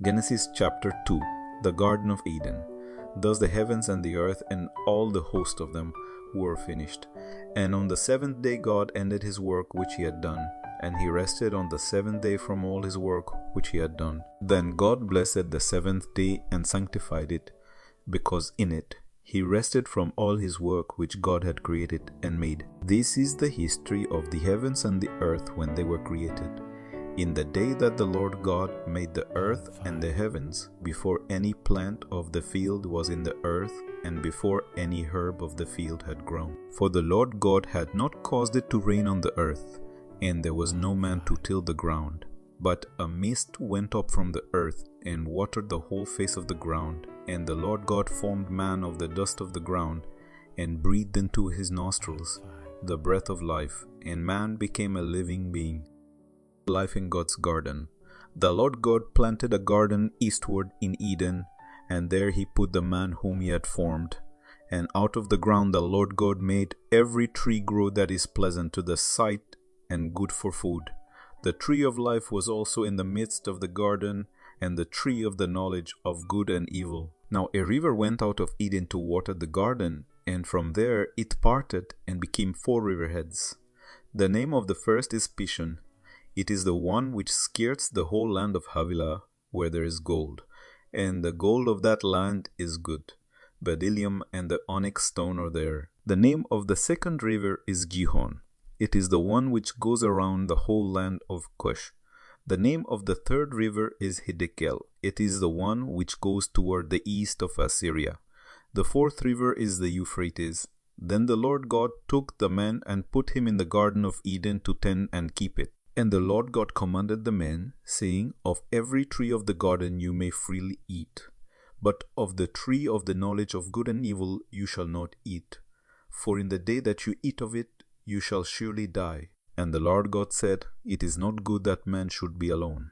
Genesis chapter 2. The Garden of Eden. Thus the heavens and the earth and all the host of them were finished. And on the seventh day God ended his work which he had done, and he rested on the seventh day from all his work which he had done. Then God blessed the seventh day and sanctified it, because in it he rested from all his work which God had created and made. This is the history of the heavens and the earth when they were created. In the day that the Lord God made the earth and the heavens, before any plant of the field was in the earth, and before any herb of the field had grown. For the Lord God had not caused it to rain on the earth, and there was no man to till the ground. But a mist went up from the earth, and watered the whole face of the ground. And the Lord God formed man of the dust of the ground, and breathed into his nostrils the breath of life, and man became a living being. Life in God's garden. The Lord God planted a garden eastward in Eden, and there he put the man whom he had formed. And out of the ground the Lord God made every tree grow that is pleasant to the sight and good for food. The tree of life was also in the midst of the garden, and the tree of the knowledge of good and evil. Now a river went out of Eden to water the garden, and from there it parted and became 4 riverheads. The name of the first is Pishon. It is the one which skirts the whole land of Havilah, where there is gold, and the gold of that land is good. Bdellium and the onyx stone are there. The name of the second river is Gihon. It is the one which goes around the whole land of Cush. The name of the third river is Hiddekel. It is the one which goes toward the east of Assyria. The fourth river is the Euphrates. Then the Lord God took the man and put him in the garden of Eden to tend and keep it. And the Lord God commanded the man, saying, Of every tree of the garden you may freely eat, but of the tree of the knowledge of good and evil you shall not eat. For in the day that you eat of it, you shall surely die. And the Lord God said, It is not good that man should be alone.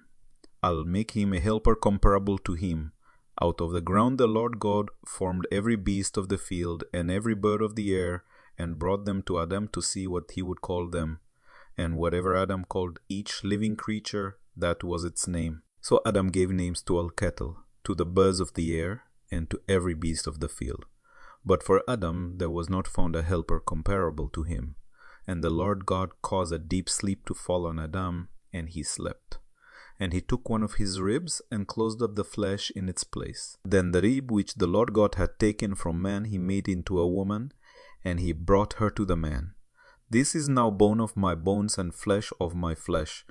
I'll make him a helper comparable to him. Out of the ground the Lord God formed every beast of the field and every bird of the air, and brought them to Adam to see what he would call them. And whatever Adam called each living creature, that was its name. So Adam gave names to all cattle, to the birds of the air, and to every beast of the field. But for Adam there was not found a helper comparable to him. And the Lord God caused a deep sleep to fall on Adam, and he slept. And he took one of his ribs, and closed up the flesh in its place. Then the rib which the Lord God had taken from man he made into a woman, and he brought her to the man. This is now bone of my bones and flesh of my flesh.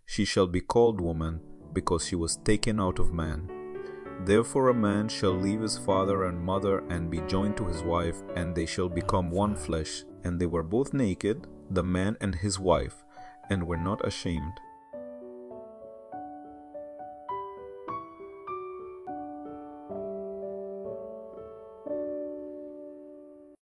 She shall be called woman, because she was taken out of man. Therefore a man shall leave his father and mother, and be joined to his wife, and they shall become one flesh. And they were both naked, the man and his wife, and were not ashamed.